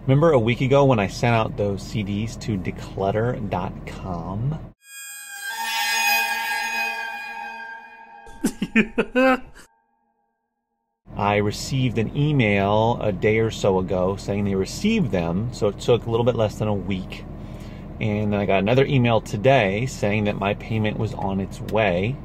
Remember a week ago when I sent out those CDs to Decluttr.com? I received an email a day or so ago saying they received them, so it took a little bit less than a week. And then I got another email today saying that my payment was on its way.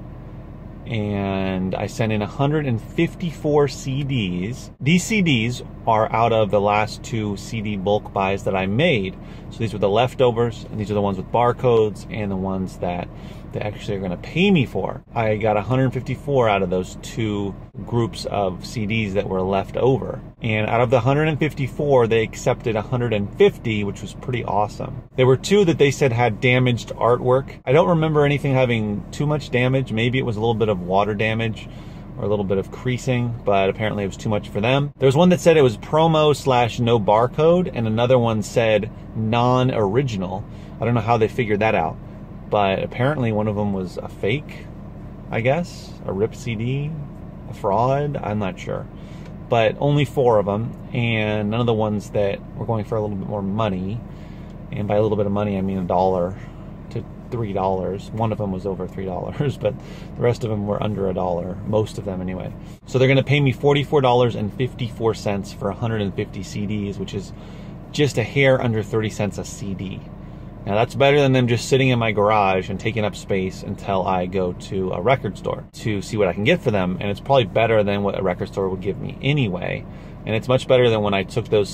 And I sent in 154 CDs. These CDs are out of the last 2 CD bulk buys that I made. So these were the leftovers, and these are the ones with barcodes and the ones that they actually are going to pay me for. I got 154 out of those 2 groups of CDs that were left over. And out of the 154, they accepted 150, which was pretty awesome. There were 2 that they said had damaged artwork. I don't remember anything having too much damage. Maybe it was a little bit of water damage or a little bit of creasing, but apparently it was too much for them. There was one that said it was promo/no barcode, and another one said non-original. I don't know how they figured that out, but apparently one of them was a fake, I guess, a ripped CD, a fraud, I'm not sure. But only 4 of them, and none of the ones that were going for a little bit more money. And by a little bit of money, I mean $1 to $3. One of them was over $3, but the rest of them were under $1, most of them anyway. So they're gonna pay me $44.54 for 150 CDs, which is just a hair under 30 cents a CD. Now that's better than them just sitting in my garage and taking up space until I go to a record store to see what I can get for them. And it's probably better than what a record store would give me anyway. And it's much better than when I took the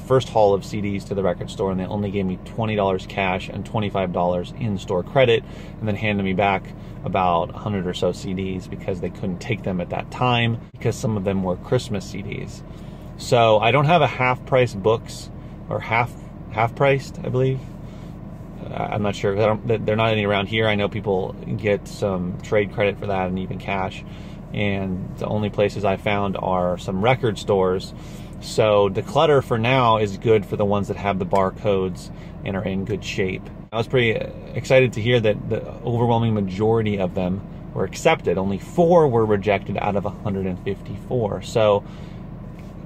first haul of CDs to the record store and they only gave me $20 cash and $25 in-store credit, and then handed me back about 100 or so CDs because they couldn't take them at that time because some of them were Christmas CDs. So I don't have a half-price books, or half-priced, I believe. I'm not sure. They're not any around here. I know people get some trade credit for that and even cash. And the only places I found are some record stores. So Decluttr for now is good for the ones that have the barcodes and are in good shape. I was pretty excited to hear that the overwhelming majority of them were accepted. Only 4 were rejected out of 154. So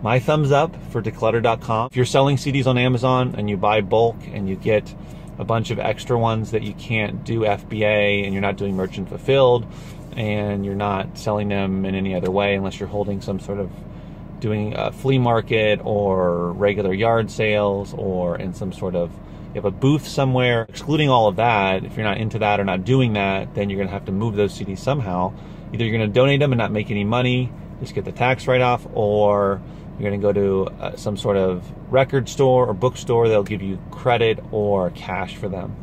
my thumbs up for Decluttr.com. If you're selling CDs on Amazon and you buy bulk and you get a bunch of extra ones that you can't do FBA, and you're not doing merchant fulfilled, and you're not selling them in any other way unless you're holding some sort of doing a flea market or regular yard sales, or in some sort of, you have a booth somewhere. Excluding all of that, if you're not into that or not doing that, then you're gonna have to move those CDs somehow. Either you're gonna donate them and not make any money, just get the tax write-off, or you're going to go to some sort of record store or bookstore. They'll give you credit or cash for them.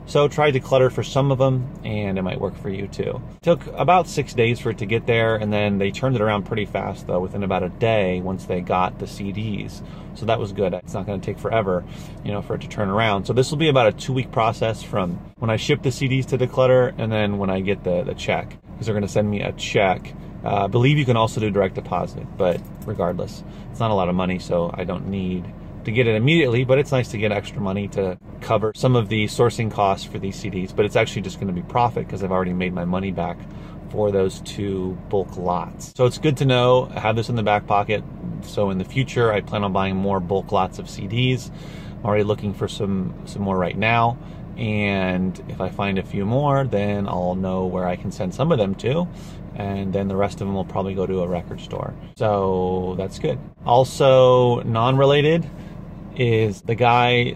So try Decluttr for some of them, and it might work for you too. It took about 6 days for it to get there, and then they turned it around pretty fast though, within about a day once they got the CDs. So that was good. It's not going to take forever, you know, for it to turn around. So this will be about a 2-week process from when I ship the CDs to Decluttr and then when I get the check, because they're going to send me a check. I believe you can also do direct deposit, but regardless, it's not a lot of money, so I don't need to get it immediately, but it's nice to get extra money to cover some of the sourcing costs for these CDs. But it's actually just going to be profit because I've already made my money back for those 2 bulk lots. So it's good to know, I have this in the back pocket, so in the future I plan on buying more bulk lots of CDs. I'm already looking for some more right now, and if I find a few more, then I'll know where I can send some of them to, and then the rest of them will probably go to a record store. So that's good. Also, non-related is the guy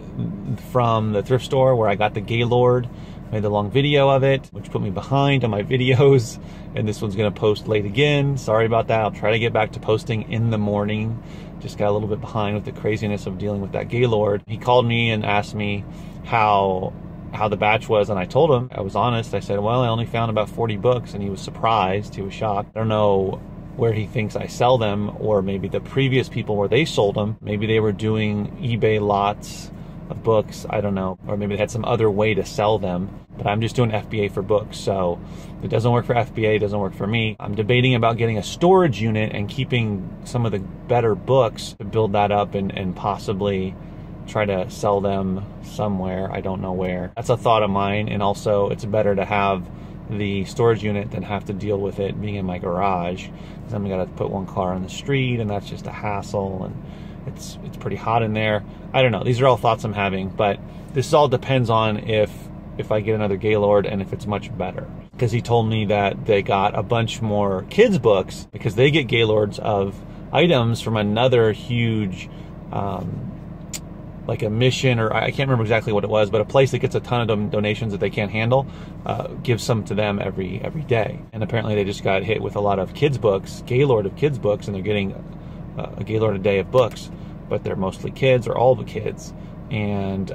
from the thrift store where I got the Gaylord. Made the long video of it, which put me behind on my videos, and this one's gonna post late again. Sorry about that. I'll try to get back to posting in the morning. Just got a little bit behind with the craziness of dealing with that Gaylord. He called me and asked me how the batch was, and I told him, I was honest. I said, well, I only found about 40 books, and he was surprised. He was shocked. I don't know where he thinks I sell them, or maybe the previous people where they sold them. Maybe they were doing eBay lots of books, I don't know, or maybe they had some other way to sell them, but I'm just doing FBA for books, so it doesn't work for FBA, it doesn't work for me. I'm debating about getting a storage unit and keeping some of the better books to build that up and possibly try to sell them somewhere, I don't know where. That's a thought of mine, and also it's better to have the storage unit than have to deal with it being in my garage, because I'm gonna put one car on the street, and that's just a hassle, and It's pretty hot in there. I don't know. These are all thoughts I'm having, but this all depends on if I get another Gaylord and if it's much better. Because he told me that they got a bunch more kids books because they get Gaylords of items from another huge, like a mission, or I can't remember exactly what it was, but a place that gets a ton of donations that they can't handle, gives some to them every day. And apparently they just got hit with a lot of kids books, Gaylord of kids books, and they're getting a Gaylord a day of books, but they're mostly kids or all the kids. And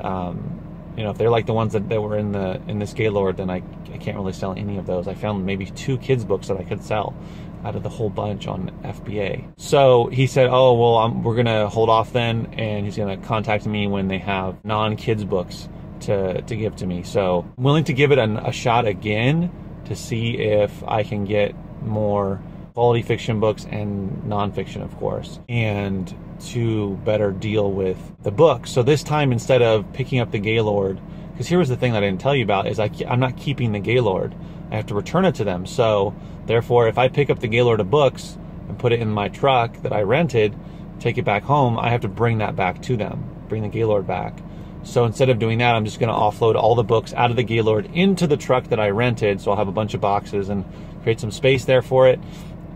you know, if they're like the ones that were in this Gaylord, then I can't really sell any of those. I found maybe 2 kids books that I could sell out of the whole bunch on FBA. So he said, oh, well, we're gonna hold off then, and he's gonna contact me when they have non-kids books to give to me. So I'm willing to give it a shot again to see if I can get more quality fiction books and nonfiction, of course, and to better deal with the books. So this time, instead of picking up the Gaylord, because here was the thing that I didn't tell you about, is I'm not keeping the Gaylord. I have to return it to them. So therefore, if I pick up the Gaylord of books and put it in my truck that I rented, take it back home, I have to bring that back to them, bring the Gaylord back. So instead of doing that, I'm just going to offload all the books out of the Gaylord into the truck that I rented. So I'll have a bunch of boxes and create some space there for it.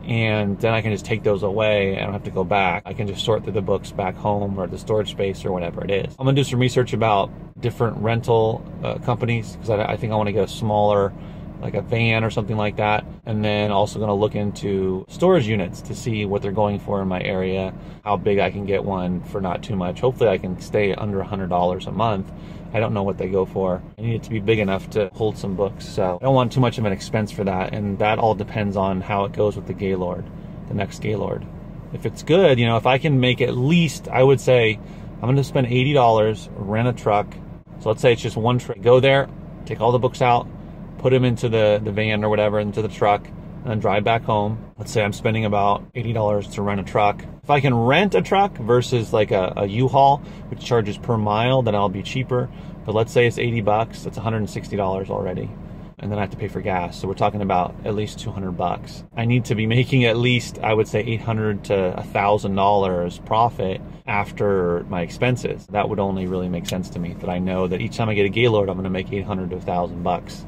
And then I can just take those away. I don't have to go back. I can just sort through the books back home or the storage space or whatever it is. I'm going to do some research about different rental companies, because I think I want to get a smaller, like a van or something like that. And then also going to look into storage units to see what they're going for in my area, how big I can get one for not too much. Hopefully I can stay under $100 a month. I don't know what they go for. I need it to be big enough to hold some books. So I don't want too much of an expense for that. And that all depends on how it goes with the Gaylord, the next Gaylord. If it's good, you know, if I can make at least, I would say, I'm going to spend $80, rent a truck. So let's say it's just one truck. Go there, take all the books out, put them into the van or whatever, into the truck, and then drive back home. Let's say I'm spending about $80 to rent a truck. If I can rent a truck versus like a U-Haul, which charges per mile, then I'll be cheaper. But let's say it's 80 bucks, that's $160 already. And then I have to pay for gas. So we're talking about at least 200 bucks. I need to be making at least, I would say, $800 to $1,000 profit after my expenses. That would only really make sense to me, that I know that each time I get a Gaylord, I'm gonna make 800 to 1,000 bucks.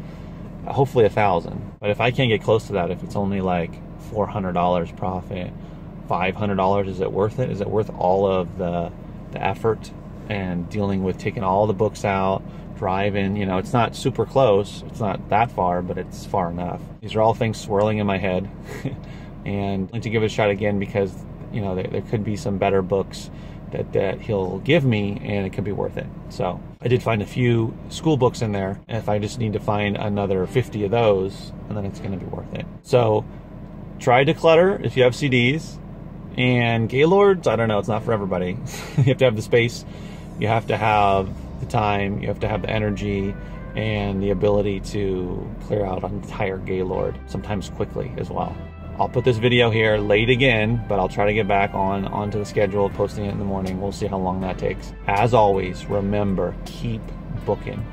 Hopefully 1,000. But if I can't get close to that, if it's only like $400 profit, $500, is it worth it? Is it worth all of the effort and dealing with taking all the books out, driving? You know, it's not super close. It's not that far, but it's far enough. These are all things swirling in my head. And I need to give it a shot again because, you know, there could be some better books that he'll give me, and it could be worth it. So I did find a few school books in there. And if I just need to find another 50 of those, and then it's going to be worth it. So try Decluttr if you have CDs. And Gaylords, I don't know, it's not for everybody. You have to have the space, you have to have the time, you have to have the energy, and the ability to clear out an entire Gaylord, sometimes quickly as well. I'll put this video here late again, but I'll try to get back onto the schedule of posting it in the morning. We'll see how long that takes. As always, remember, keep booking.